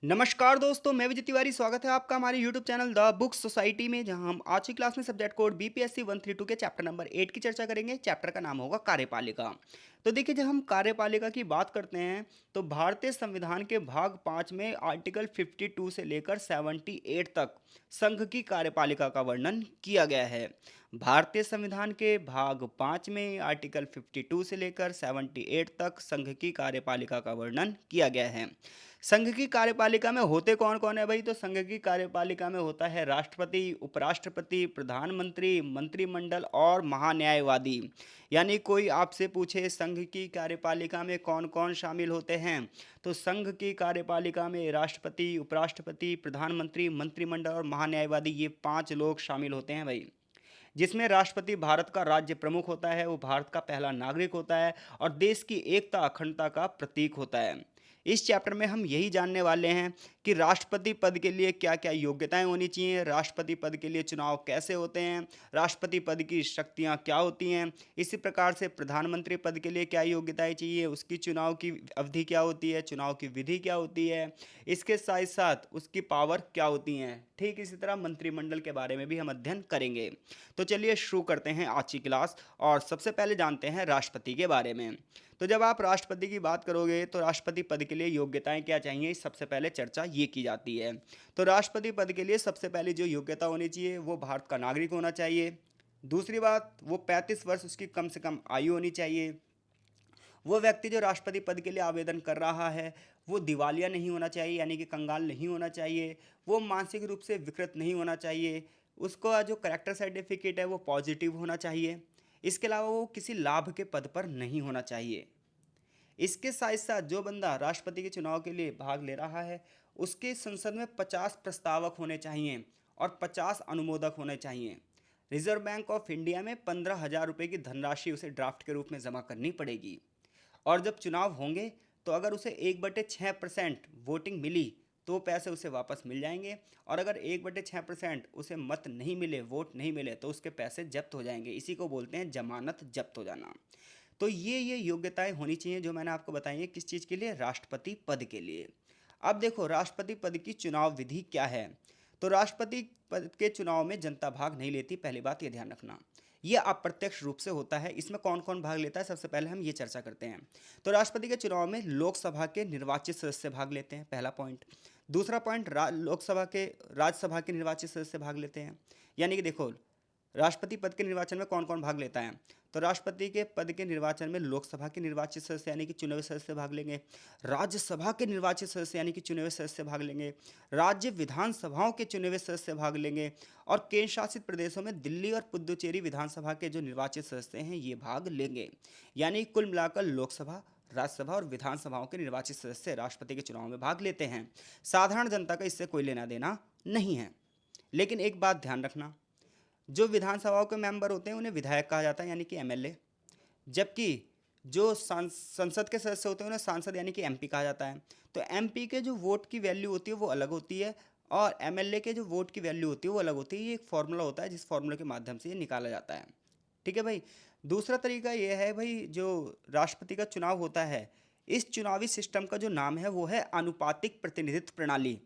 नमस्कार दोस्तों, मैं विजय तिवारी। स्वागत है आपका हमारे YouTube channel the book society में, जहां हम आज की क्लास में सब्जेक्ट कोड बीपीएससी 132 के चैप्टर नंबर 8 की चर्चा करेंगे। चैप्टर का नाम होगा कार्यपालिका। तो देखिए, जब हम कार्यपालिका की बात करते हैं तो भारतीय संविधान के भाग 5 में आर्टिकल 52 से लेकर 78 तक संघ की कार्यपालिका का वर्णन किया गया है। भारतीय संविधान के भाग 5 में आर्टिकल 52 से लेकर 78 तक संघ की कार्यपालिका का वर्णन किया गया है। संघ की कार्यपालिका में होते कौन कौन है भाई? तो संघ की कार्यपालिका में होता है राष्ट्रपति, उपराष्ट्रपति, प्रधानमंत्री, मंत्रिमंडल और महान्यायवादी। यानी कोई आपसे पूछे संघ की कार्यपालिका में कौन कौन शामिल होते हैं, तो संघ की कार्यपालिका में राष्ट्रपति, उपराष्ट्रपति, प्रधानमंत्री, मंत्रिमंडल और महान्यायवादी, ये 5 लोग शामिल होते हैं भाई। जिसमें राष्ट्रपति भारत का राज्य प्रमुख होता है, वो भारत का पहला नागरिक होता है और देश की एकता अखंडता का प्रतीक होता है। इस चैप्टर में हम यही जानने वाले हैं कि राष्ट्रपति पद के लिए क्या क्या योग्यताएं होनी चाहिए, राष्ट्रपति पद के लिए चुनाव कैसे होते हैं, राष्ट्रपति पद की शक्तियां क्या होती हैं, इसी प्रकार से प्रधानमंत्री पद के लिए क्या योग्यताएं चाहिए, उसकी चुनाव की अवधि क्या होती है, चुनाव की विधि क्या होती है, इसके साथ साथ उसकी पावर क्या होती हैं। ठीक इसी तरह मंत्रिमंडल के बारे में भी हम अध्ययन करेंगे। तो चलिए शुरू करते हैं आज की क्लास और सबसे पहले जानते हैं राष्ट्रपति के बारे में। तो जब आप राष्ट्रपति की बात करोगे तो राष्ट्रपति पद के लिए योग्यताएं क्या चाहिए, इस सबसे पहले चर्चा ये की जाती है। तो राष्ट्रपति पद के लिए सबसे पहले जो योग्यता होनी चाहिए वो भारत का नागरिक होना चाहिए। दूसरी बात, वो 35 वर्ष उसकी कम से कम आयु होनी चाहिए। वो व्यक्ति जो राष्ट्रपति पद के लिए आवेदन कर रहा है वो दिवालिया नहीं होना चाहिए, यानी कि कंगाल नहीं होना चाहिए। वो मानसिक रूप से विकृत नहीं होना चाहिए। उसका जो करेक्टर सर्टिफिकेट है वो पॉजिटिव होना चाहिए। इसके अलावा वो किसी लाभ के पद पर नहीं होना चाहिए। इसके साथ साथ जो बंदा राष्ट्रपति के चुनाव के लिए भाग ले रहा है उसके संसद में 50 प्रस्तावक होने चाहिए और 50 अनुमोदक होने चाहिए। रिजर्व बैंक ऑफ इंडिया में 15,000 रुपये की धनराशि उसे ड्राफ्ट के रूप में जमा करनी पड़ेगी। और जब चुनाव होंगे तो अगर उसे 1/6% वोटिंग मिली तो वो पैसे उसे वापस मिल जाएंगे, और अगर 1/6% उसे मत नहीं मिले, वोट नहीं मिले, तो उसके पैसे जब्त हो जाएंगे। इसी को बोलते हैं जमानत जब्त हो जाना। तो ये योग्यताएं होनी चाहिए जो मैंने आपको बताई है, किस चीज़ के लिए? राष्ट्रपति पद के लिए। अब देखो राष्ट्रपति पद की चुनाव विधि क्या है। तो राष्ट्रपति पद के चुनाव में जनता भाग नहीं लेती, पहली बात ये ध्यान रखना। ये अप्रत्यक्ष रूप से होता है। इसमें कौन कौन भाग लेता है, सबसे पहले हम ये चर्चा करते हैं। तो राष्ट्रपति के चुनाव में लोकसभा के निर्वाचित सदस्य भाग लेते हैं, पहला पॉइंट। दूसरा पॉइंट, लोकसभा के राज्यसभा के निर्वाचित सदस्य भाग लेते हैं। यानी कि देखो राष्ट्रपति पद के निर्वाचन में कौन कौन भाग लेता है। तो राष्ट्रपति के पद के निर्वाचन में लोकसभा के निर्वाचित सदस्य यानी कि चुने हुए सदस्य भाग लेंगे, राज्यसभा के निर्वाचित सदस्य यानी कि चुने हुए सदस्य भाग लेंगे, राज्य विधानसभाओं के चुने हुए सदस्य भाग लेंगे, और केंद्र शासित प्रदेशों में दिल्ली और पुदुचेरी विधानसभा के जो निर्वाचित सदस्य हैं ये भाग लेंगे। यानी कुल मिलाकर लोकसभा, राज्यसभा और विधानसभाओं के निर्वाचित सदस्य राष्ट्रपति के चुनाव में भाग लेते हैं। साधारण जनता का इससे कोई लेना देना नहीं है। लेकिन एक बात ध्यान रखना, जो विधानसभाओं के मेंबर होते हैं उन्हें विधायक कहा जाता है, यानी कि एमएलए। जबकि जो संसद के सदस्य होते हैं उन्हें सांसद यानी कि एमपी कहा जाता है। तो एमपी के जो वोट की वैल्यू होती है वो अलग होती है, और एमएलए के जो वोट की वैल्यू होती है वो अलग होती है। ये एक फॉर्मूला होता है जिस फॉर्मूले के माध्यम से ये निकाला जाता है। ठीक है भाई। दूसरा तरीका ये है भाई, जो राष्ट्रपति का चुनाव होता है इस चुनावी सिस्टम का जो नाम है वो है अनुपातिक प्रतिनिधित्व प्रणाली,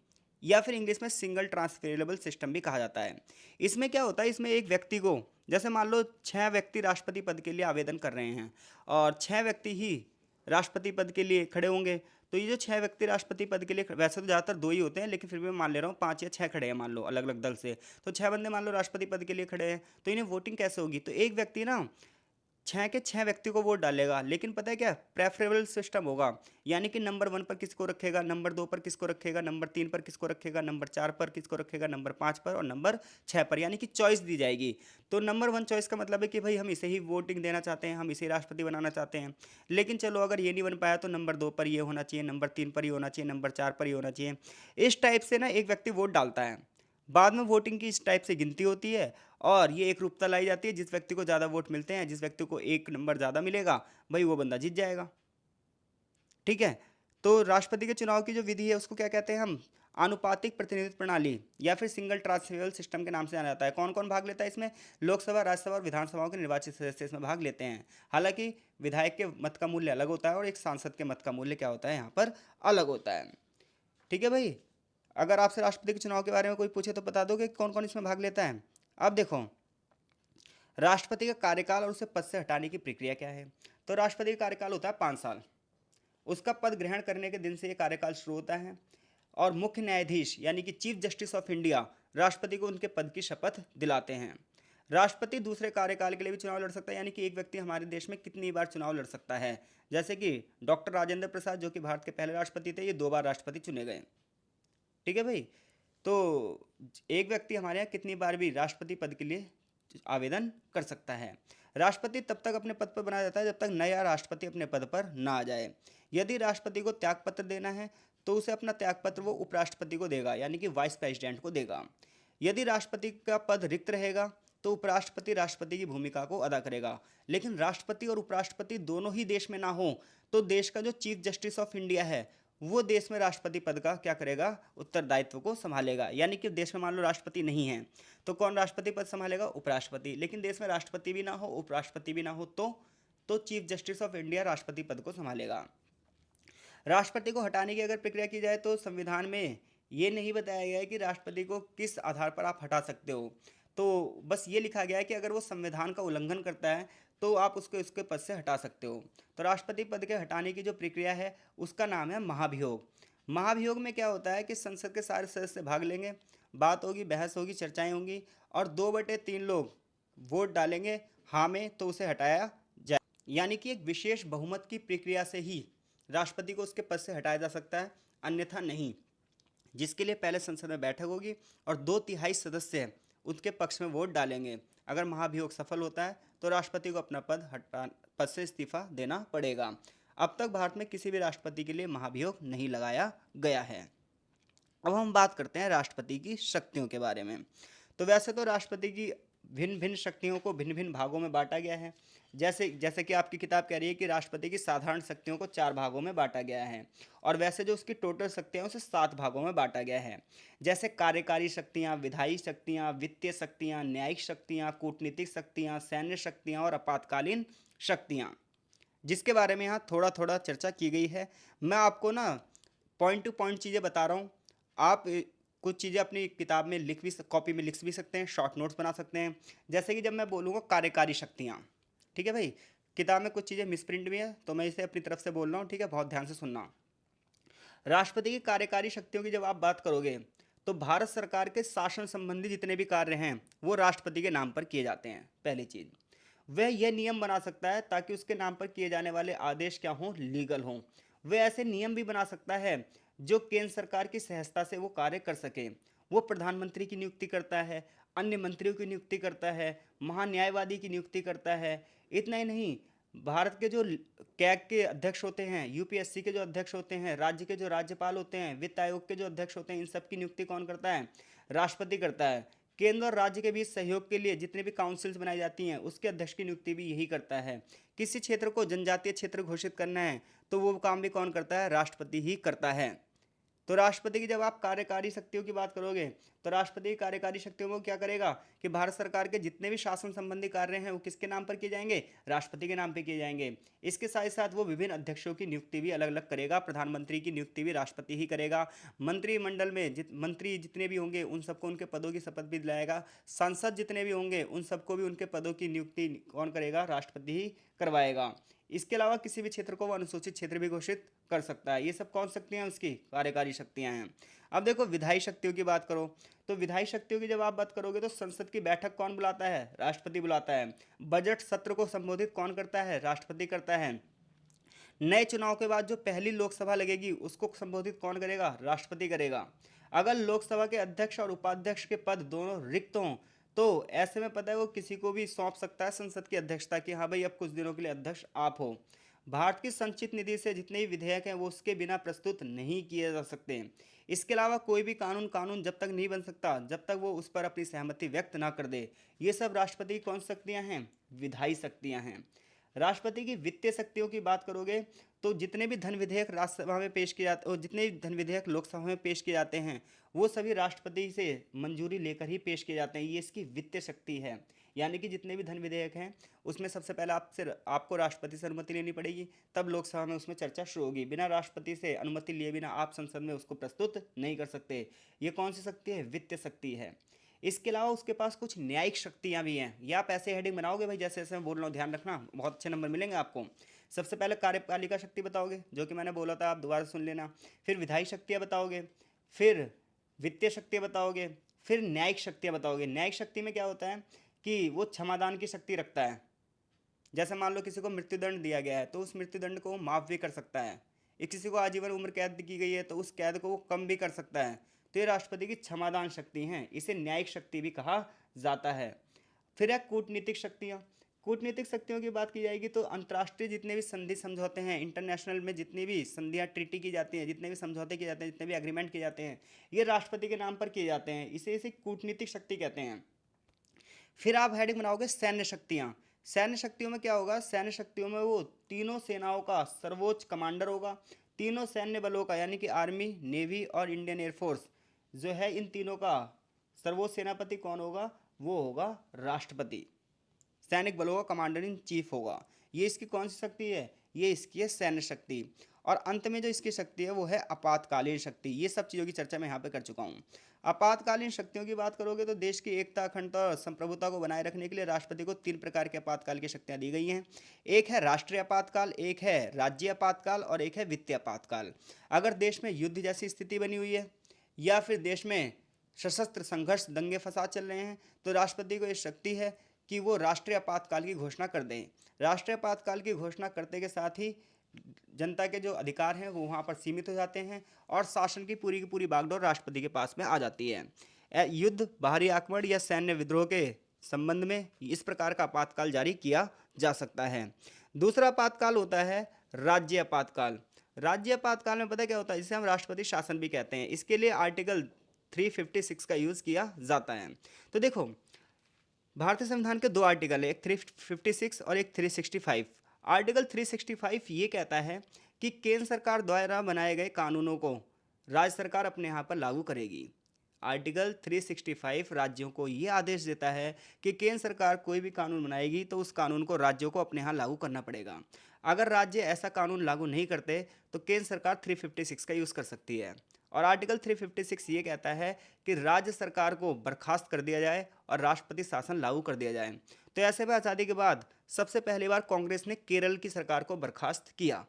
या फिर इंग्लिश में सिंगल ट्रांसफरेबल सिस्टम भी कहा जाता है। इसमें क्या होता है, इसमें एक व्यक्ति को, जैसे मान लो 6 व्यक्ति राष्ट्रपति पद के लिए आवेदन कर रहे हैं और 6 व्यक्ति ही राष्ट्रपति पद के लिए खड़े होंगे। तो ये जो 6 व्यक्ति राष्ट्रपति पद के लिए वैसे तो ज़्यादातर 2 ही होते हैं, लेकिन फिर भी मैं मान ले रहा हूँ 5 या 6 खड़े हैं, मान लो अलग अलग दल से। तो 6 बंदे मान लो राष्ट्रपति पद के लिए खड़े हैं, तो इन्हें वोटिंग कैसे होगी? तो एक व्यक्ति ना 6 के 6 व्यक्ति को वोट डालेगा, लेकिन पता है क्या, प्रेफरेबल सिस्टम होगा। यानी कि नंबर 1 पर किसको रखेगा, नंबर 2 पर किसको रखेगा, नंबर 3 पर किसको रखेगा, नंबर 4 पर किसको रखेगा, नंबर 5 पर और नंबर 6 पर, यानी कि चॉइस दी जाएगी। तो नंबर 1 चॉइस का मतलब है कि भाई हम इसे ही वोटिंग देना चाहते हैं, हम इसे राष्ट्रपति बनाना चाहते हैं। लेकिन चलो अगर ये नहीं बन पाया तो नंबर 2 पर ये होना चाहिए, नंबर 3 पर ये होना चाहिए, नंबर 4 पर ये होना चाहिए। इस टाइप से ना एक व्यक्ति वोट डालता है। बाद में वोटिंग की इस टाइप से गिनती होती है और ये एक रूपता लाई जाती है, जिस व्यक्ति को ज़्यादा वोट मिलते हैं, जिस व्यक्ति को एक नंबर ज़्यादा मिलेगा भाई वो बंदा जीत जाएगा। ठीक है। तो राष्ट्रपति के चुनाव की जो विधि है उसको क्या कहते हैं हम? आनुपातिक प्रतिनिधित्व प्रणाली या फिर सिंगल ट्रांसफरेबल सिस्टम के नाम से जाना जाता है। कौन कौन भाग लेता है इसमें? लोकसभा, राज्यसभा और विधानसभाओं के निर्वाचित सदस्य इसमें भाग लेते हैं। हालांकि विधायक के मत का मूल्य अलग होता है और एक सांसद के मत का मूल्य क्या होता है यहाँ पर? अलग होता है। ठीक है भाई। अगर आपसे राष्ट्रपति के चुनाव के बारे में कोई पूछे तो बता दोगे कौन कौन इसमें भाग लेता है? अब देखो, राष्ट्रपति का कार्यकाल और उसे पद से हटाने की प्रक्रिया क्या है। तो राष्ट्रपति का कार्यकाल होता है 5 साल। उसका पद ग्रहण करने के दिन से ये कार्यकाल शुरू होता है। और मुख्य न्यायाधीश यानी कि चीफ जस्टिस ऑफ इंडिया राष्ट्रपति को उनके पद की शपथ दिलाते हैं। राष्ट्रपति दूसरे कार्यकाल के लिए भी चुनाव लड़ सकता है, यानी कि एक व्यक्ति हमारे देश में कितनी बार चुनाव लड़ सकता है। जैसे कि डॉक्टर राजेंद्र प्रसाद जो कि भारत के पहले राष्ट्रपति थे, ये 2 बार राष्ट्रपति चुने गए। ठीक है भाई। तो एक व्यक्ति हमारे यहाँ कितनी बार भी राष्ट्रपति पद के लिए आवेदन कर सकता है। राष्ट्रपति तब तक अपने पद पर बनाया जाता है जब तक नया राष्ट्रपति अपने पद पर ना आ जाए। यदि राष्ट्रपति को त्यागपत्र देना है तो उसे अपना त्यागपत्र वो उपराष्ट्रपति को देगा, यानी कि वाइस प्रेसिडेंट को देगा। यदि राष्ट्रपति का पद रिक्त रहेगा तो उपराष्ट्रपति राष्ट्रपति की भूमिका को अदा करेगा। लेकिन राष्ट्रपति और उपराष्ट्रपति दोनों ही देश में ना हो तो देश का जो चीफ जस्टिस ऑफ इंडिया है वो देश में राष्ट्रपति पद का क्या करेगा, उत्तरदायित्व को संभालेगा। यानी कि देश में मान लो राष्ट्रपति नहीं है तो कौन राष्ट्रपति पद संभालेगा, उपराष्ट्रपति। लेकिन देश में राष्ट्रपति भी ना हो उपराष्ट्रपति भी ना हो तो चीफ जस्टिस ऑफ इंडिया राष्ट्रपति पद को संभालेगा। राष्ट्रपति को हटाने की अगर प्रक्रिया की जाए तो संविधान में ये नहीं बताया गया है कि राष्ट्रपति को किस आधार पर आप हटा सकते हो। तो बस ये लिखा गया है कि अगर वो संविधान का उल्लंघन करता है तो आप उसको उसके पद से हटा सकते हो। तो राष्ट्रपति पद के हटाने की जो प्रक्रिया है उसका नाम है महाभियोग। महाभियोग में क्या होता है कि संसद के सारे सदस्य भाग लेंगे, बात होगी, बहस होगी, चर्चाएं होंगी और 2/3 लोग वोट डालेंगे हाँ में तो उसे हटाया जाए। यानी कि एक विशेष बहुमत की प्रक्रिया से ही राष्ट्रपति को उसके पद से हटाया जा सकता है, अन्यथा नहीं। जिसके लिए पहले संसद में बैठक होगी और 2/3 सदस्य उसके पक्ष में वोट डालेंगे। अगर महाभियोग सफल होता है तो राष्ट्रपति को अपना पद से इस्तीफा देना पड़ेगा। अब तक भारत में किसी भी राष्ट्रपति के लिए महाभियोग नहीं लगाया गया है। अब हम बात करते हैं राष्ट्रपति की शक्तियों के बारे में। तो वैसे तो राष्ट्रपति की भिन्न भिन्न शक्तियों को भिन्न भिन्न भागों में बांटा गया है। जैसे जैसे कि आपकी किताब कह रही है कि राष्ट्रपति की साधारण शक्तियों को 4 भागों में बांटा गया है और वैसे जो उसकी टोटल शक्तियाँ उसे 7 भागों में बांटा गया है। जैसे कार्यकारी शक्तियाँ, विधायी शक्तियाँ, वित्तीय शक्तियाँ, न्यायिक शक्तियाँ, कूटनीतिक शक्तियाँ, सैन्य शक्तियाँ और आपातकालीन शक्तियाँ, जिसके बारे में यहाँ थोड़ा थोड़ा चर्चा की गई है। मैं आपको ना पॉइंट टू पॉइंट चीज़ें बता रहा हूँ। आप कुछ चीज़ें अपनी किताब में कॉपी में लिख भी सकते हैं, शॉर्ट नोट्स बना सकते हैं। जैसे कि जब मैं बोलूँगा कार्यकारी शक्तियाँ, ठीक है भाई, किताब में कुछ चीज़ें मिसप्रिंट भी है तो मैं इसे अपनी तरफ से बोल रहा हूँ, ठीक है, बहुत ध्यान से सुनना। राष्ट्रपति की कार्यकारी शक्तियों की जब आप बात करोगे तो भारत सरकार के शासन संबंधी जितने भी कार्य हैं वो राष्ट्रपति के नाम पर किए जाते हैं। पहली चीज़, वह यह नियम बना सकता है ताकि उसके नाम पर किए जाने वाले आदेश क्या हों, लीगल हों। वह ऐसे नियम भी बना सकता है जो केंद्र सरकार की सहजता से वो कार्य कर सके। वो प्रधानमंत्री की नियुक्ति करता है, अन्य मंत्रियों की नियुक्ति करता है, महान्यायवादी की नियुक्ति करता है। इतना ही नहीं, भारत के जो कैग के अध्यक्ष होते हैं, यूपीएससी के जो अध्यक्ष होते हैं, राज्य के जो राज्यपाल होते हैं, वित्त आयोग के जो अध्यक्ष होते हैं, इन सब की नियुक्ति कौन करता है, राष्ट्रपति करता है। केंद्र और राज्य के बीच सहयोग के लिए जितने भी काउंसिल्स बनाई जाती हैं उसके अध्यक्ष की नियुक्ति भी यही करता है। किसी क्षेत्र को जनजातीय क्षेत्र घोषित करना है तो वो काम भी कौन करता है, राष्ट्रपति ही करता है। तो राष्ट्रपति की जब आप कार्यकारी शक्तियों की बात करोगे तो राष्ट्रपति की कार्यकारी शक्तियों को क्या करेगा कि भारत सरकार के जितने भी शासन संबंधी कार्य हैं वो किसके नाम पर किए जाएंगे, राष्ट्रपति के नाम पर किए जाएंगे। इसके साथ साथ वो विभिन्न अध्यक्षों की नियुक्ति भी अलग अलग करेगा। प्रधानमंत्री की नियुक्ति भी राष्ट्रपति ही करेगा। मंत्रिमंडल में मंत्री जितने भी होंगे उन सबको उनके पदों की शपथ भी दिलाएगा। सांसद जितने भी होंगे उन सबको भी उनके पदों की नियुक्ति कौन करेगा, राष्ट्रपति ही करवाएगा। इसके अलावा किसी भी क्षेत्र को वो अनुसूचित क्षेत्र भी घोषित कर सकता है। ये सब कौन शक्तियाँ हैं, उसकी कार्यकारी शक्तियाँ हैं। अब देखो विधायी शक्तियों की बात करो तो विधायी शक्तियों की जब आप बात करोगे तो संसद की बैठक कौन बुलाता है, राष्ट्रपति बुलाता है। बजट सत्र को संबोधित कौन करता है, राष्ट्रपति करता है। नए चुनाव के बाद जो पहली लोकसभा लगेगी उसको संबोधित कौन करेगा, राष्ट्रपति करेगा। अगर लोकसभा के अध्यक्ष और उपाध्यक्ष के पद दोनों रिक्त हों तो ऐसे में पता है वो किसी को भी सौंप सकता है संसद की अध्यक्षता की, हाँ भाई अब कुछ दिनों के लिए अध्यक्ष आप हो। भारत की संचित निधि से जितने भी विधेयक हैं वो उसके बिना प्रस्तुत नहीं किए जा सकते। इसके अलावा कोई भी कानून जब तक नहीं बन सकता जब तक वो उस पर अपनी सहमति व्यक्त ना कर दे। ये सब राष्ट्रपति की कौन शक्तियाँ हैं, विधायी शक्तियाँ हैं। राष्ट्रपति की वित्तीय शक्तियों की बात करोगे तो जितने भी धन विधेयक राज्यसभा में पेश किए जाते और जितने भी धन विधेयक लोकसभा में पेश किए जाते हैं वो सभी राष्ट्रपति से मंजूरी लेकर ही पेश किए जाते हैं। ये इसकी वित्तीय शक्ति है। यानी कि जितने भी धन विधेयक हैं उसमें सबसे पहले आपको राष्ट्रपति से अनुमति लेनी पड़ेगी, तब लोकसभा में उसमें चर्चा शुरू होगी। बिना राष्ट्रपति से अनुमति लिए बिना आप संसद में उसको प्रस्तुत नहीं कर सकते। ये कौन सी शक्ति है? वित्तीय शक्ति है। इसके अलावा उसके पास कुछ न्यायिक शक्तियां भी हैं। ये आप ऐसे हेडिंग बनाओगे भाई, जैसे जैसे मैं बोल रहा हूँ, ध्यान रखना, बहुत अच्छे नंबर मिलेंगे आपको। सबसे पहले कार्यपालिका शक्ति बताओगे, जो कि मैंने बोला था, आप दोबारा सुन लेना। फिर विधायी शक्तियाँ बताओगे, फिर वित्तीय शक्तियाँ बताओगे, फिर न्यायिक शक्तियाँ बताओगे। न्यायिक शक्ति में क्या होता है कि वो क्षमादान की शक्ति रखता है। जैसे मान लो किसी को मृत्युदंड दिया गया है तो उस मृत्युदंड को वो माफ़ भी कर सकता है। या किसी को आजीवन उम्र कैद की गई है तो उस कैद को वो कम भी कर सकता है। तो ये राष्ट्रपति की क्षमादान शक्ति हैं, इसे न्यायिक शक्ति भी कहा जाता है। फिर है कूटनीतिक शक्तियाँ। कूटनीतिक शक्तियों की बात की जाएगी तो अंतर्राष्ट्रीय जितने भी संधि समझौते हैं, इंटरनेशनल में जितनी भी संधियाँ ट्रीटी की जाती हैं, जितने भी समझौते किए जाते हैं, जितने भी एग्रीमेंट किए जाते हैं, ये राष्ट्रपति के नाम पर किए जाते हैं। इसे कूटनीतिक शक्ति कहते हैं। फिर आप हेडिंग बनाओगे सैन्य शक्तियाँ। सैन्य शक्तियों में क्या होगा? सैन्य शक्तियों में वो तीनों सेनाओं का सर्वोच्च कमांडर होगा। तीनों सैन्य बलों का, यानी कि आर्मी, नेवी और इंडियन एयरफोर्स जो है, इन तीनों का सर्वोच्च सेनापति कौन होगा? वो होगा राष्ट्रपति। सैनिक बलों का कमांडर इन चीफ होगा। ये इसकी कौन सी शक्ति है? ये इसकी है सैन्य शक्ति। और अंत में जो इसकी शक्ति है वो है आपातकालीन शक्ति। ये सब चीज़ों की चर्चा मैं यहाँ पे कर चुका हूँ। आपातकालीन शक्तियों की बात करोगे तो देश की एकता, अखंडता और संप्रभुता को बनाए रखने के लिए राष्ट्रपति को 3 प्रकार के आपातकाल की शक्तियाँ दी गई हैं। एक है राष्ट्रीय आपातकाल, एक है राज्य आपातकाल और एक है वित्तीय आपातकाल। अगर देश में युद्ध जैसी स्थिति बनी हुई है या फिर देश में सशस्त्र संघर्ष, दंगे फसाद चल रहे हैं, तो राष्ट्रपति को ये शक्ति है कि वो राष्ट्रीय आपातकाल की घोषणा कर दें। राष्ट्रीय आपातकाल की घोषणा करते के साथ ही जनता के जो अधिकार हैं वो वहाँ पर सीमित हो जाते हैं और शासन की पूरी बागडोर राष्ट्रपति के पास में आ जाती है। युद्ध, बाहरी आक्रमण या सैन्य विद्रोह के संबंध में इस प्रकार का आपातकाल जारी किया जा सकता है। दूसरा आपातकाल होता है राज्य आपातकाल। राज्य आपातकाल में पता क्या होता है? जिसे हम राष्ट्रपति शासन भी कहते हैं। इसके लिए आर्टिकल 356 का यूज़ किया जाता है। तो देखो, भारतीय संविधान के 2 आर्टिकल है, एक 356 और एक 365। आर्टिकल 365 ये कहता है कि केंद्र सरकार द्वारा बनाए गए कानूनों को राज्य सरकार अपने यहाँ पर लागू करेगी। आर्टिकल 365 राज्यों को ये आदेश देता है कि केंद्र सरकार कोई भी कानून बनाएगी तो उस कानून को राज्यों को अपने यहाँ लागू करना पड़ेगा। अगर राज्य ऐसा कानून लागू नहीं करते तो केंद्र सरकार 356 का यूज़ कर सकती है। और आर्टिकल 356 ये कहता है कि राज्य सरकार को बर्खास्त कर दिया जाए और राष्ट्रपति शासन लागू कर दिया जाए। तो ऐसे में आज़ादी के बाद सबसे पहली बार कांग्रेस ने केरल की सरकार को बर्खास्त किया।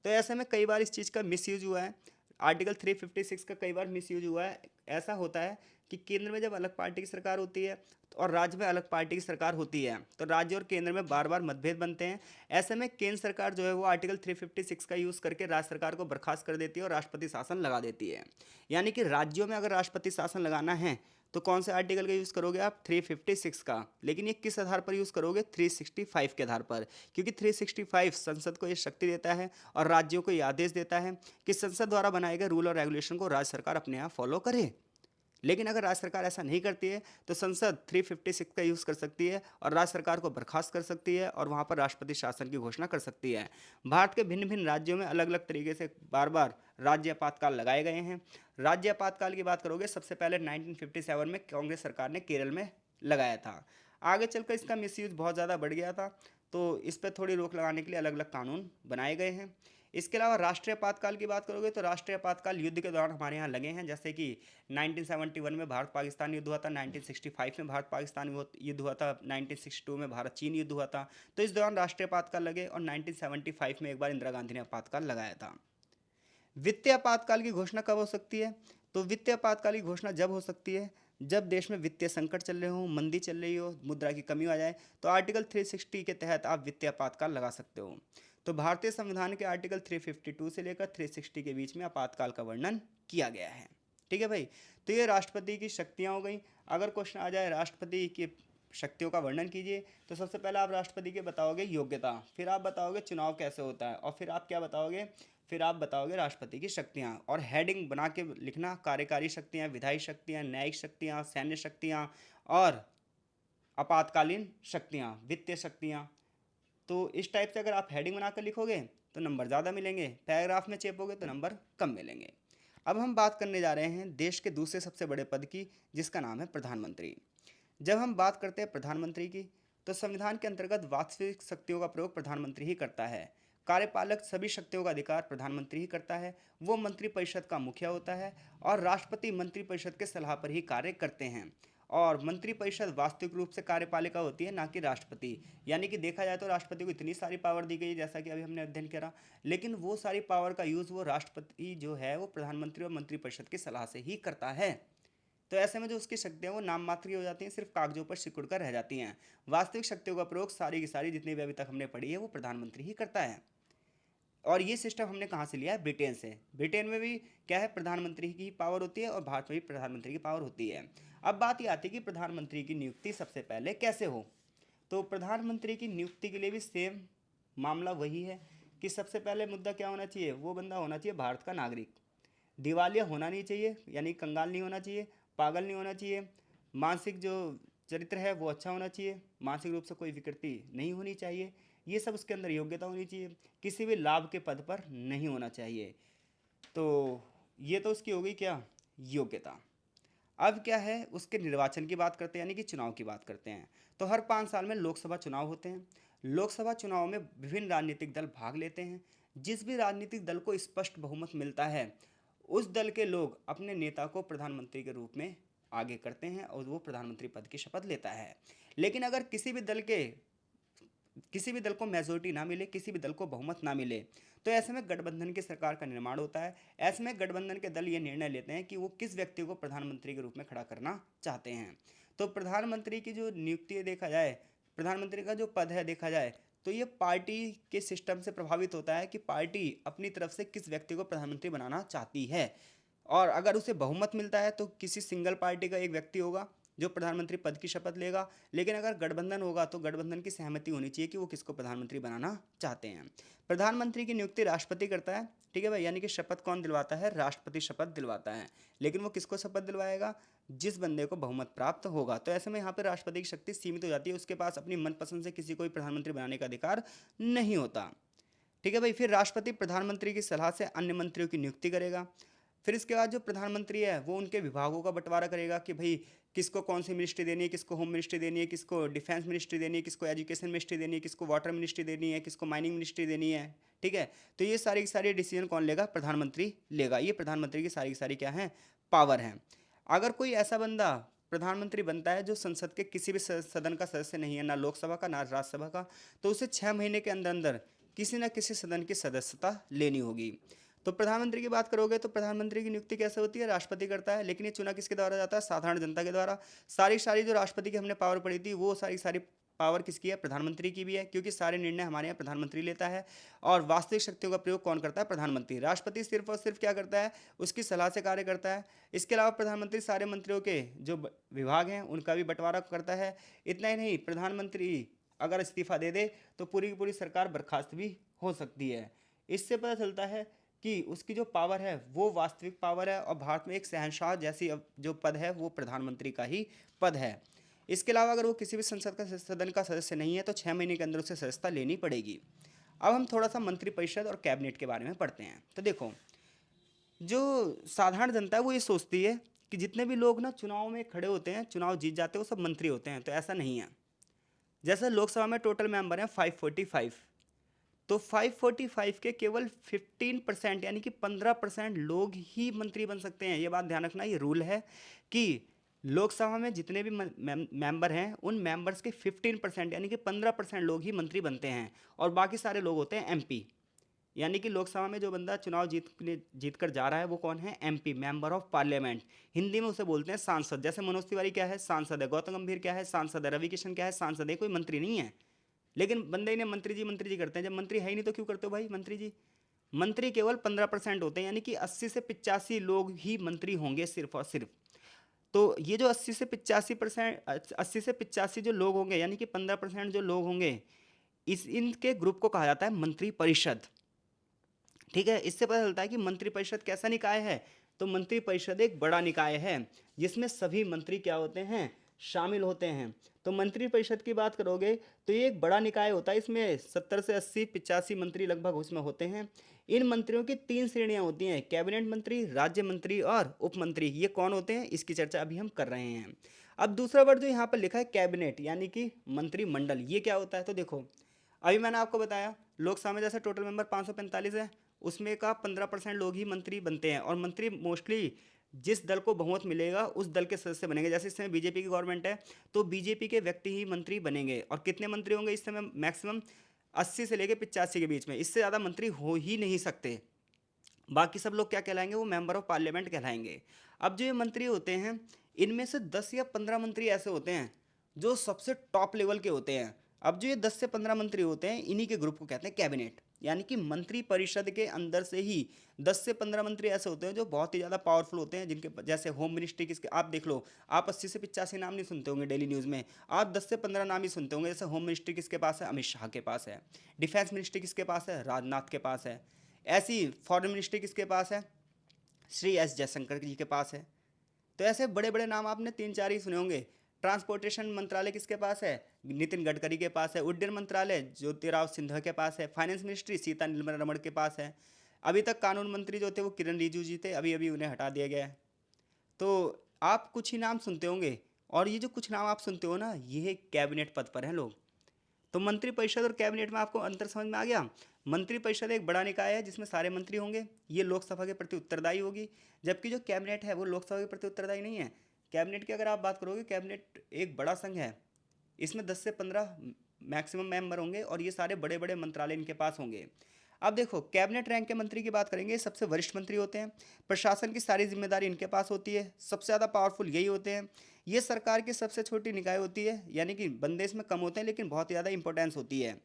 तो ऐसे में कई बार इस चीज़ का मिसयूज हुआ है। आर्टिकल 356 का कई बार मिसयूज हुआ है। ऐसा होता है कि केंद्र में जब अलग पार्टी की सरकार होती है और राज्य में अलग पार्टी की सरकार होती है तो राज्य और केंद्र में बार बार मतभेद बनते हैं। ऐसे में केंद्र सरकार जो है वो आर्टिकल 356 का यूज़ करके राज्य सरकार को बर्खास्त कर देती है और राष्ट्रपति शासन लगा देती है। यानी कि राज्यों में अगर राष्ट्रपति शासन लगाना है तो कौन से आर्टिकल का यूज़ करोगे आप? 356 का। लेकिन ये किस आधार पर यूज़ करोगे? 365 के आधार पर, क्योंकि 365 संसद को ये शक्ति देता है और राज्यों को ये आदेश देता है कि संसद द्वारा बनाए गए रूल और रेगुलेशन को राज्य सरकार अपने यहाँ फॉलो करे। लेकिन अगर राज्य सरकार ऐसा नहीं करती है तो संसद 356 का यूज़ कर सकती है और राज्य सरकार को बर्खास्त कर सकती है और वहाँ पर राष्ट्रपति शासन की घोषणा कर सकती है। भारत के भिन्न भिन्न राज्यों में अलग अलग तरीके से बार बार राज्य आपातकाल लगाए गए हैं। राज्य आपातकाल की बात करोगे, सबसे पहले 1957 में कांग्रेस सरकार ने केरल में लगाया था। आगे चलकर इसका मिसयूज बहुत ज़्यादा बढ़ गया था, तो इस पर थोड़ी रोक लगाने के लिए अलग अलग कानून बनाए गए हैं। इसके अलावा राष्ट्रीय आपातकाल की बात करोगे तो राष्ट्रीय आपातकाल युद्ध के दौरान हमारे यहाँ लगे हैं, जैसे कि 1971 में भारत पाकिस्तान युद्ध हुआ था, 1965 में भारत पाकिस्तान युद्ध हुआ था, 1962 में भारत चीन युद्ध हुआ था। तो इस दौरान राष्ट्रीय आपातकाल लगे और 1975 में एक बार इंदिरा गांधी ने आपातकाल लगाया था। वित्तीय आपातकाल की घोषणा कब हो सकती है? तो वित्तीय आपातकाल की घोषणा जब हो सकती है जब देश में वित्तीय संकट चल रहे हो, मंदी चल रही हो, मुद्रा की कमी आ जाए, तो आर्टिकल 360 के तहत आप वित्तीय आपातकाल लगा सकते हो। तो भारतीय संविधान के आर्टिकल 352 से लेकर 360 के बीच में आपातकाल का वर्णन किया गया है। ठीक है भाई, तो ये राष्ट्रपति की शक्तियाँ हो गई। अगर क्वेश्चन आ जाए राष्ट्रपति की शक्तियों का वर्णन कीजिए, तो सबसे पहले आप राष्ट्रपति के बताओगे योग्यता, फिर आप बताओगे चुनाव कैसे होता है, और फिर आप क्या बताओगे? फिर आप बताओगे राष्ट्रपति की शक्तियाँ। और हेडिंग बना के लिखना, कार्यकारी शक्तियाँ, विधायी शक्तियाँ, न्यायिक शक्तियाँ, सैन्य शक्तियाँ और आपातकालीन शक्तियाँ, वित्तीय शक्तियाँ। तो इस टाइप से अगर आप हेडिंग बनाकर लिखोगे तो नंबर ज़्यादा मिलेंगे, पैराग्राफ में चेपोगे तो नंबर कम मिलेंगे। अब हम बात करने जा रहे हैं देश के दूसरे सबसे बड़े पद की, जिसका नाम है प्रधानमंत्री। जब हम बात करते हैं प्रधानमंत्री की, तो संविधान के अंतर्गत वास्तविक शक्तियों का प्रयोग प्रधानमंत्री ही करता है। कार्यपालक सभी शक्तियों का अधिकार प्रधानमंत्री ही करता है। वो मंत्रिपरिषद का मुखिया होता है और राष्ट्रपति मंत्रिपरिषद के सलाह पर ही कार्य करते हैं। और मंत्रिपरिषद वास्तविक रूप से कार्यपालिका होती है, ना कि राष्ट्रपति। यानी कि देखा जाए तो राष्ट्रपति को इतनी सारी पावर दी गई है, जैसा कि अभी हमने अध्ययन करा, लेकिन वो सारी पावर का यूज़ वो राष्ट्रपति जो है वो प्रधानमंत्री और मंत्रिपरिषद की सलाह से ही करता है। तो ऐसे में जो उसकी शक्तियाँ वो नाम मात्र की हो जाती हैं, सिर्फ कागजों पर सिकुड़ कर रह जाती हैं। वास्तविक शक्तियों का प्रयोग सारी की सारी जितनी भी अभी तक हमने पढ़ी है वो प्रधानमंत्री ही करता है। और ये सिस्टम हमने कहाँ से लिया है? ब्रिटेन से। ब्रिटेन में भी क्या है, प्रधानमंत्री की पावर होती है और भारत में भी प्रधानमंत्री की पावर होती है। अब बात ये आती है कि प्रधानमंत्री की नियुक्ति सबसे पहले कैसे हो। तो प्रधानमंत्री की नियुक्ति के लिए भी सेम मामला वही है कि सबसे पहले मुद्दा क्या होना चाहिए, वो बंदा होना चाहिए भारत का नागरिक, दिवालिया होना नहीं चाहिए, यानी कंगाल नहीं होना चाहिए, पागल नहीं होना चाहिए, मानसिक जो चरित्र है वो अच्छा होना चाहिए, मानसिक रूप से कोई विकृति नहीं होनी चाहिए, ये सब उसके अंदर योग्यता होनी चाहिए, किसी भी लाभ के पद पर नहीं होना चाहिए। तो ये तो उसकी हो गई क्या, योग्यता। अब क्या है, उसके निर्वाचन की बात करते हैं, यानी कि चुनाव की बात करते हैं। तो हर 5 साल में लोकसभा चुनाव होते हैं। लोकसभा चुनाव में विभिन्न राजनीतिक दल भाग लेते हैं। जिस भी राजनीतिक दल को स्पष्ट बहुमत मिलता है, उस दल के लोग अपने नेता को प्रधानमंत्री के रूप में आगे करते हैं और वो प्रधानमंत्री पद की शपथ लेता है। लेकिन अगर किसी भी दल को मेजोरिटी ना मिले, किसी भी दल को बहुमत ना मिले, तो ऐसे में गठबंधन की सरकार का निर्माण होता है। ऐसे में गठबंधन के दल ये निर्णय लेते हैं कि वो किस व्यक्ति को प्रधानमंत्री के रूप में खड़ा करना चाहते हैं। तो प्रधानमंत्री की जो नियुक्ति है देखा जाए, प्रधानमंत्री का जो पद है देखा जाए, तो ये पार्टी के सिस्टम से प्रभावित होता है कि पार्टी अपनी तरफ से किस व्यक्ति को प्रधानमंत्री बनाना चाहती है। और अगर उसे बहुमत मिलता है तो किसी सिंगल पार्टी का एक व्यक्ति होगा जो प्रधानमंत्री पद की शपथ लेगा। लेकिन अगर गठबंधन होगा तो गठबंधन की सहमति होनी चाहिए कि वो किसको प्रधानमंत्री बनाना चाहते हैं। प्रधानमंत्री की नियुक्ति राष्ट्रपति करता है, ठीक है भाई, यानी कि शपथ कौन दिलवाता है, राष्ट्रपति शपथ दिलवाता है। लेकिन वो किसको शपथ दिलवाएगा, जिस बंदे को बहुमत प्राप्त होगा। तो ऐसे में यहाँ पर राष्ट्रपति की शक्ति सीमित हो जाती है, उसके पास अपनी मनपसंद से किसी को भी प्रधानमंत्री बनाने का अधिकार नहीं होता। ठीक है भाई, फिर राष्ट्रपति प्रधानमंत्री की सलाह से अन्य मंत्रियों की नियुक्ति करेगा। फिर इसके बाद जो प्रधानमंत्री है वो उनके विभागों का बंटवारा करेगा कि भाई किसको कौन सी मिनिस्ट्री देनी है, किसको होम मिनिस्ट्री देनी है, किसको डिफेंस मिनिस्ट्री देनी है, किसको एजुकेशन मिनिस्ट्री देनी है, किसको वाटर मिनिस्ट्री देनी है, किसको माइनिंग मिनिस्ट्री देनी है। ठीक है, तो ये सारी की सारी डिसीजन कौन लेगा, प्रधानमंत्री लेगा। ये प्रधानमंत्री की सारी क्या है, पावर है। अगर कोई ऐसा बंदा प्रधानमंत्री बनता है जो संसद के किसी भी सदन का सदस्य नहीं है, ना लोकसभा का ना राज्यसभा का, तो उसे 6 महीने के अंदर अंदर किसी न किसी सदन की सदस्यता लेनी होगी। तो प्रधानमंत्री की बात करोगे तो प्रधानमंत्री की नियुक्ति कैसे होती है, राष्ट्रपति करता है। लेकिन ये चुना किसके द्वारा जाता है, साधारण जनता के द्वारा। सारी जो राष्ट्रपति की हमने पावर पढ़ी थी वो सारी पावर किसकी है, प्रधानमंत्री की भी है, क्योंकि सारे निर्णय हमारे यहाँ प्रधानमंत्री लेता है। और वास्तविक शक्तियों का प्रयोग कौन करता है, प्रधानमंत्री। राष्ट्रपति सिर्फ और सिर्फ क्या करता है, उसकी सलाह से कार्य करता है। इसके अलावा प्रधानमंत्री सारे मंत्रियों के जो विभाग हैं उनका भी बंटवारा करता है। इतना ही नहीं, प्रधानमंत्री अगर इस्तीफा दे दे तो पूरी की पूरी सरकार बर्खास्त भी हो सकती है। इससे पता चलता है कि उसकी जो पावर है वो वास्तविक पावर है। और भारत में एक शहंशाह जैसी जो पद है वो प्रधानमंत्री का ही पद है। इसके अलावा अगर वो किसी भी संसद का सदन का सदस्य नहीं है तो 6 महीने के अंदर उसे सदस्यता लेनी पड़ेगी। अब हम थोड़ा सा मंत्रिपरिषद और कैबिनेट के बारे में पढ़ते हैं। तो देखो, जो साधारण जनता है वो ये सोचती है कि जितने भी लोग ना चुनाव में खड़े होते हैं, चुनाव जीत जाते हैं, वो सब मंत्री होते हैं। तो ऐसा नहीं है। जैसे लोकसभा में टोटल मेंबर हैं 545, तो 545 के केवल 15% यानी कि 15% लोग ही मंत्री बन सकते हैं। ये बात ध्यान रखना, ये रूल है कि लोकसभा में जितने भी मेंबर हैं उन मेंबर्स के 15% यानी कि 15% लोग ही मंत्री बनते हैं और बाकी सारे लोग होते हैं एमपी। यानी कि लोकसभा में जो बंदा चुनाव जीत कर जा रहा है वो कौन है, MP, member of parliament. Hindi में उसे बोलते हैं सांसद। जैसे मनोज तिवारी क्या है, सांसद है। गौतम गंभीर क्या है, सांसद है। रवि किशन क्या है, सांसद है। कोई मंत्री नहीं है। लेकिन बंदे ने मंत्री जी करते हैं। जब मंत्री है ही नहीं तो क्यों करते हो भाई मंत्री जी। मंत्री केवल 15% होते हैं, यानी कि 80 से 85 लोग ही मंत्री होंगे सिर्फ और सिर्फ। तो ये जो 80 से 85 जो लोग होंगे, यानी कि 15% जो लोग होंगे, इनके ग्रुप को कहा जाता है मंत्रिपरिषद। ठीक है, इससे पता चलता है कि मंत्रिपरिषद कैसा निकाय है। तो मंत्रिपरिषद एक बड़ा निकाय है जिसमें सभी मंत्री क्या होते हैं, शामिल होते हैं। तो मंत्रिपरिषद की बात करोगे तो ये एक बड़ा निकाय होता है। इसमें 70 से 80 85 मंत्री लगभग उसमें होते हैं। इन मंत्रियों की 3 श्रेणियां होती हैं, कैबिनेट मंत्री, राज्य मंत्री और उप मंत्री। ये कौन होते हैं, इसकी चर्चा अभी हम कर रहे हैं। अब दूसरा वर्ड जो यहाँ पर लिखा है कैबिनेट यानी कि मंत्रिमंडल, ये क्या होता है? तो देखो, अभी मैंने आपको बताया लोकसभा में जैसे टोटल मेंबर 545 है, उसमें का 15% लोग ही मंत्री बनते हैं, और मंत्री मोस्टली जिस दल को बहुमत मिलेगा उस दल के सदस्य बनेंगे। जैसे इस समय बीजेपी की गवर्नमेंट है, तो बीजेपी के व्यक्ति ही मंत्री बनेंगे। और कितने मंत्री होंगे इस समय? मैक्सिमम 80 से लेकर 85 के बीच में, इससे ज़्यादा मंत्री हो ही नहीं सकते। बाकी सब लोग क्या कहलाएंगे? वो मेंबर ऑफ पार्लियामेंट कहलाएंगे। अब जो ये मंत्री होते हैं, इनमें से 10 या 15 मंत्री ऐसे होते हैं जो सबसे टॉप लेवल के होते हैं। अब जो ये 10 से 15 मंत्री होते हैं, इन्हीं के ग्रुप को कहते हैं कैबिनेट, यानी कि मंत्री परिषद के अंदर से ही 10 से 15 मंत्री ऐसे होते हैं जो बहुत ही ज़्यादा पावरफुल होते हैं, जिनके जैसे होम मिनिस्ट्री किसके, आप देख लो, आप 80 से 85 नाम नहीं सुनते होंगे डेली न्यूज़ में, आप 10 से 15 नाम ही सुनते होंगे। जैसे होम मिनिस्ट्री किसके पास है? अमित शाह के पास है। डिफेंस मिनिस्ट्री किसके पास है? राजनाथ के पास है। ऐसी फॉरेन मिनिस्ट्री किसके पास है? श्री एस जयशंकर जी के पास है। तो ऐसे बड़े बड़े नाम आपने 3 4 ही सुने होंगे। ट्रांसपोर्टेशन मंत्रालय किसके पास है? नितिन गडकरी के पास है। उड्डयन मंत्रालय ज्योतिराव सिंधिया के पास है। फाइनेंस मिनिस्ट्री सीता निर्मला रमण के पास है। अभी तक कानून मंत्री जो थे वो किरण रिजिजू जी थे, अभी अभी उन्हें हटा दिया गया है। तो आप कुछ ही नाम सुनते होंगे, और ये जो कुछ नाम आप सुनते हो ना, ये कैबिनेट पद पर हैं लोग। तो मंत्रिपरिषद और कैबिनेट में आपको अंतर समझ में आ गया? मंत्रिपरिषद एक बड़ा निकाय है जिसमें सारे मंत्री होंगे, ये लोकसभा के प्रति उत्तरदायी होगी, जबकि जो कैबिनेट है वो लोकसभा के प्रति उत्तरदायी नहीं है। कैबिनेट की अगर आप बात करोगे, कैबिनेट एक बड़ा संघ है, इसमें 10 से 15 मैक्सिमम मेंबर होंगे, और ये सारे बड़े बड़े मंत्रालय इनके पास होंगे। अब देखो, कैबिनेट रैंक के मंत्री की बात करेंगे, सबसे वरिष्ठ मंत्री होते हैं, प्रशासन की सारी जिम्मेदारी इनके पास होती है, सबसे ज़्यादा पावरफुल यही होते हैं। ये सरकार की सबसे छोटी निकाय होती है, यानी कि बंदे इसमें कम होते हैं लेकिन बहुत ही ज़्यादा इंपॉर्टेंस होती है।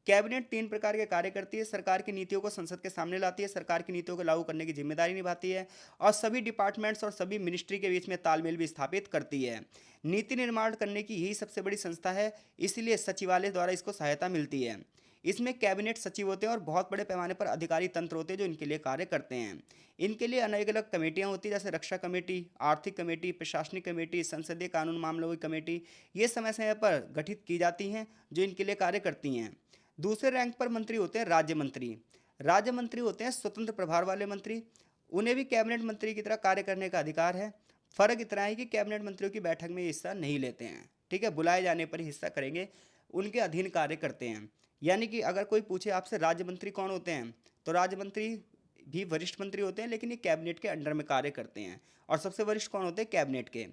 कैबिनेट 3 प्रकार के कार्य करती है। सरकार की नीतियों को संसद के सामने लाती है, सरकार की नीतियों को लागू करने की जिम्मेदारी निभाती है, और सभी डिपार्टमेंट्स और सभी मिनिस्ट्री के बीच में तालमेल भी स्थापित करती है। नीति निर्माण करने की यही सबसे बड़ी संस्था है, इसीलिए सचिवालय द्वारा इसको सहायता मिलती है। इसमें कैबिनेट सचिव होते हैं और बहुत बड़े पैमाने पर अधिकारी तंत्र होते हैं जो इनके लिए कार्य करते हैं। इनके लिए अलग अलग कमेटियां होती हैं, जैसे रक्षा कमेटी, आर्थिक कमेटी, प्रशासनिक कमेटी, संसदीय कानून मामलों की कमेटी, ये समय समय पर गठित की जाती हैं जो इनके लिए कार्य करती हैं। दूसरे रैंक पर मंत्री होते हैं राज्य मंत्री। राज्य मंत्री होते हैं स्वतंत्र प्रभार वाले मंत्री, उन्हें भी कैबिनेट मंत्री की तरह कार्य करने का अधिकार है। फर्क इतना है कि कैबिनेट मंत्रियों की बैठक में हिस्सा नहीं लेते हैं, ठीक है, बुलाए जाने पर ही हिस्सा करेंगे, उनके अधीन कार्य करते हैं। यानी कि अगर कोई पूछे आपसे राज्य मंत्री कौन होते हैं, तो राज्य मंत्री भी वरिष्ठ मंत्री होते हैं, लेकिन ये कैबिनेट के अंडर में कार्य करते हैं। और सबसे वरिष्ठ कौन होते हैं? कैबिनेट के।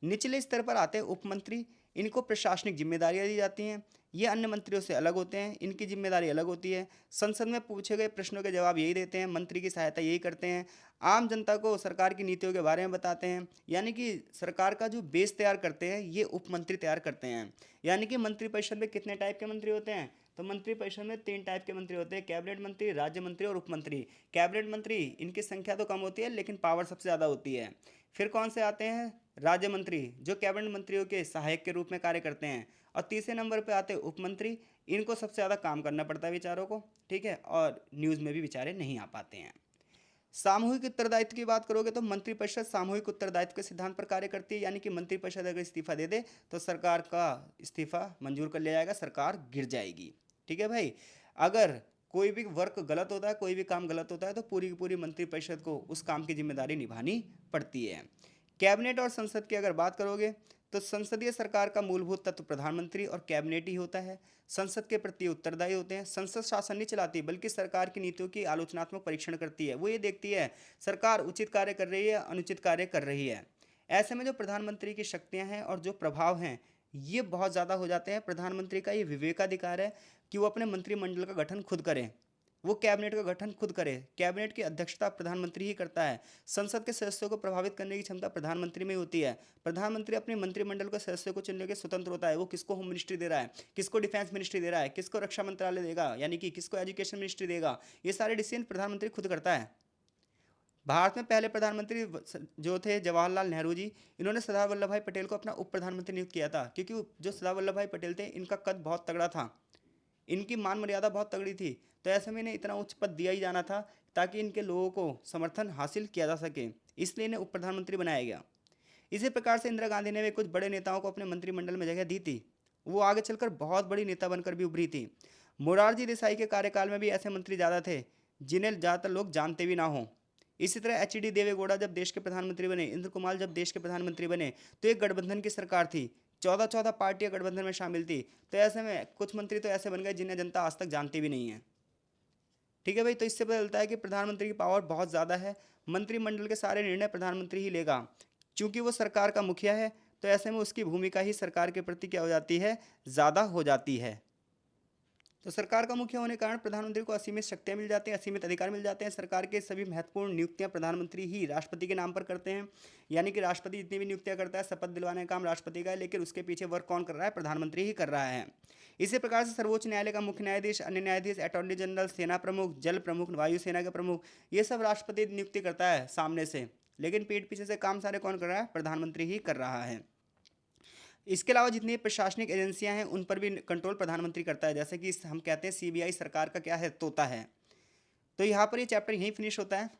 निचले स्तर पर आते हैं उप मंत्री, इनको प्रशासनिक जिम्मेदारियां दी जाती हैं, ये अन्य मंत्रियों से अलग होते हैं, इनकी जिम्मेदारी अलग होती है। संसद में पूछे गए प्रश्नों के जवाब यही देते हैं, मंत्री की सहायता यही करते हैं, आम जनता को सरकार की नीतियों के बारे में बताते हैं। यानी कि सरकार का जो बेस तैयार करते हैं ये उप मंत्री तैयार करते हैं। यानी कि मंत्रिपरिषद में कितने टाइप के मंत्री होते हैं? तो मंत्रिपरिषद में 3 टाइप के मंत्री होते हैं, कैबिनेट मंत्री, राज्य मंत्री और उप मंत्री। कैबिनेट मंत्री, इनकी संख्या तो कम होती है लेकिन पावर सबसे ज़्यादा होती है। फिर कौन से आते हैं? राज्य मंत्री, जो कैबिनेट मंत्रियों के सहायक के रूप में कार्य करते हैं। और तीसरे नंबर पे आते हैं उप मंत्री, इनको सबसे ज़्यादा काम करना पड़ता है बेचारों को, ठीक है, और न्यूज़ में भी बेचारे नहीं आ पाते हैं। सामूहिक उत्तरदायित्व की बात करोगे तो मंत्रिपरिषद सामूहिक उत्तरदायित्व के सिद्धांत पर कार्य करती है, यानी कि मंत्रिपरिषद अगर इस्तीफा दे दे तो सरकार का इस्तीफा मंजूर कर लिया जाएगा, सरकार गिर जाएगी। ठीक है भाई, अगर कोई भी वर्क गलत होता है, कोई भी काम गलत होता है, तो पूरी की पूरी मंत्रिपरिषद को उस काम की जिम्मेदारी निभानी पड़ती है। कैबिनेट और संसद की अगर बात करोगे तो संसदीय सरकार का मूलभूत तत्व प्रधानमंत्री और कैबिनेट ही होता है। संसद के प्रति उत्तरदायी होते हैं। संसद शासन नहीं चलाती बल्कि सरकार की नीतियों की आलोचनात्मक परीक्षण करती है, वो ये देखती है सरकार उचित कार्य कर रही है, अनुचित कार्य कर रही है। ऐसे में जो प्रधानमंत्री की शक्तियां हैं और जो प्रभाव हैं ये बहुत ज़्यादा हो जाते हैं। प्रधानमंत्री का ये विवेकाधिकार है कि वो अपने मंत्रिमंडल का गठन खुद करें, वो कैबिनेट का गठन खुद करे। कैबिनेट की अध्यक्षता प्रधानमंत्री ही करता है। संसद के सदस्यों को प्रभावित करने की क्षमता प्रधानमंत्री में होती है। प्रधानमंत्री अपने मंत्रिमंडल के सदस्यों को चुनने के स्वतंत्र होता है, वो किसको होम मिनिस्ट्री दे रहा है, किसको डिफेंस मिनिस्ट्री दे रहा है, किसको रक्षा मंत्रालय देगा, यानी कि किसको एजुकेशन मिनिस्ट्री देगा, ये सारे डिसीजन प्रधानमंत्री खुद करता है। भारत में पहले प्रधानमंत्री जो थे जवाहरलाल नेहरू जी, इन्होंने सरदार वल्लभ भाई पटेल को अपना उप प्रधानमंत्री नियुक्त किया था, क्योंकि जो सरदार वल्लभ भाई पटेल थे इनका कद बहुत तगड़ा था, इनकी मान मर्यादा बहुत तगड़ी थी, तो ऐसे में इन्हें इतना उच्च पद दिया ही जाना था ताकि इनके लोगों को समर्थन हासिल किया जा सके, इसलिए इन्हें उप प्रधानमंत्री बनाया गया। इसी प्रकार से इंदिरा गांधी ने भी कुछ बड़े नेताओं को अपने मंत्रिमंडल में जगह दी थी, वो आगे चलकर बहुत बड़ी नेता बनकर भी उभरी थी। मोरारजी देसाई के कार्यकाल में भी ऐसे मंत्री ज़्यादा थे जिन्हें ज़्यादातर लोग जानते भी ना हों। इसी तरह एच.डी. देवेगौड़ा जब देश के प्रधानमंत्री बने, इंद्र कुमार जब देश के प्रधानमंत्री बने, तो एक गठबंधन की सरकार थी, 14-14 पार्टियां गठबंधन में शामिल थी। तो ऐसे में कुछ मंत्री तो ऐसे बन गए जिन्हें जनता आज तक जानती भी नहीं है। ठीक है भाई, तो इससे पता चलता है कि प्रधानमंत्री की पावर बहुत ज़्यादा है। मंत्रिमंडल के सारे निर्णय प्रधानमंत्री ही लेगा, क्योंकि वो सरकार का मुखिया है। तो ऐसे में उसकी भूमिका ही सरकार के प्रति क्या हो जाती है, ज़्यादा हो जाती है। तो सरकार का मुखिया होने के कारण प्रधानमंत्री को असीमित शक्तियां मिल जाती हैं, असीमित अधिकार मिल जाते हैं। सरकार के सभी महत्वपूर्ण नियुक्तियां प्रधानमंत्री ही राष्ट्रपति के नाम पर करते हैं। यानी कि राष्ट्रपति जितनी भी नियुक्तियां करता है, शपथ दिलवाने का काम राष्ट्रपति का है, लेकिन उसके पीछे वर्क कौन कर रहा है, प्रधानमंत्री ही कर रहा है। इसी प्रकार से सर्वोच्च न्यायालय का मुख्य न्यायाधीश, अन्य न्यायाधीश, अटॉर्नी जनरल, सेना प्रमुख, जल प्रमुख, वायुसेना के प्रमुख, ये सब राष्ट्रपति नियुक्ति करता है सामने से, लेकिन पीठ पीछे से काम सारे कौन कर रहा है, प्रधानमंत्री ही कर रहा है। इसके अलावा जितनी प्रशासनिक एजेंसियां हैं उन पर भी कंट्रोल प्रधानमंत्री करता है। जैसे कि हम कहते हैं सीबीआई सरकार का क्या है, तोता है। तो यहाँ पर ये चैप्टर यहीं फिनिश होता है।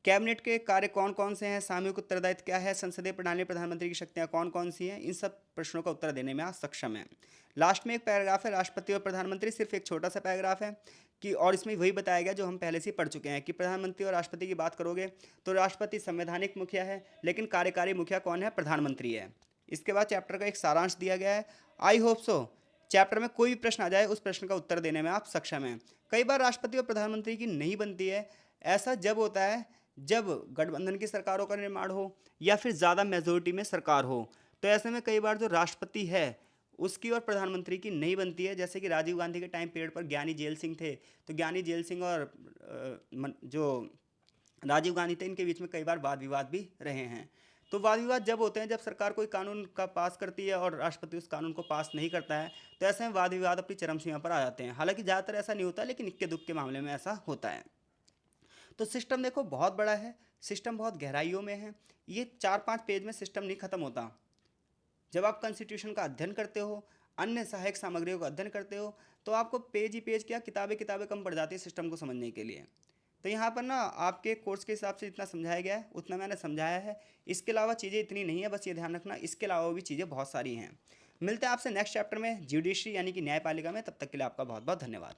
कैबिनेट के कार्य कौन कौन से हैं, सामूहिक उत्तरदायित्व क्या है, संसदीय प्रणाली प्रधानमंत्री की शक्तियाँ कौन कौन सी हैं, इन सब प्रश्नों का उत्तर देने में आप सक्षम हैं। लास्ट में एक पैराग्राफ है राष्ट्रपति और प्रधानमंत्री, सिर्फ एक छोटा सा पैराग्राफ है कि, और इसमें वही बताया गया जो हम पहले से ही पढ़ चुके हैं कि प्रधानमंत्री और राष्ट्रपति की बात करोगे तो राष्ट्रपति संवैधानिक मुखिया है, लेकिन कार्यकारी मुखिया कौन है, प्रधानमंत्री है। इसके बाद चैप्टर का एक सारांश दिया गया है। आई होप सो चैप्टर में कोई भी प्रश्न आ जाए उस प्रश्न का उत्तर देने में आप सक्षम हैं। कई बार राष्ट्रपति और प्रधानमंत्री की नहीं बनती है। ऐसा जब होता है जब गठबंधन की सरकारों का निर्माण हो या फिर ज़्यादा मेजोरिटी में सरकार हो। तो ऐसे में कई बार जो राष्ट्रपति है उसकी और प्रधानमंत्री की नहीं बनती है। जैसे कि राजीव गांधी के टाइम पीरियड पर ज्ञानी जेल सिंह थे, तो ज्ञानी जेल सिंह और जो राजीव गांधी थे, इनके बीच में कई बार वाद विवाद भी रहे हैं। तो वाद विवाद जब होते हैं जब सरकार कोई कानून का पास करती है और राष्ट्रपति उस कानून को पास नहीं करता है, तो ऐसे में वाद विवाद अपनी चरम सीमा पर आ जाते हैं। हालांकि ज़्यादातर ऐसा नहीं होता, लेकिन इक्के दुक्के मामले में ऐसा होता है। तो सिस्टम देखो बहुत बड़ा है, सिस्टम बहुत गहराइयों में है। ये 4-5 पेज में सिस्टम नहीं खत्म होता। जब आप कॉन्स्टिट्यूशन का अध्ययन करते हो, अन्य सहायक सामग्रियों का अध्ययन करते हो, तो आपको पेज ही पेज क्या, किताबें किताबें कम पड़ जाती है सिस्टम को समझने के लिए। तो यहाँ पर ना आपके कोर्स के हिसाब से जितना समझाया गया है उतना मैंने समझाया है। इसके अलावा चीज़ें इतनी नहीं है, बस ये ध्यान रखना, इसके अलावा भी चीज़ें बहुत सारी हैं। मिलते हैं आपसे नेक्स्ट चैप्टर में, जुडिशरी यानी कि न्यायपालिका में। तब तक के लिए आपका बहुत बहुत धन्यवाद।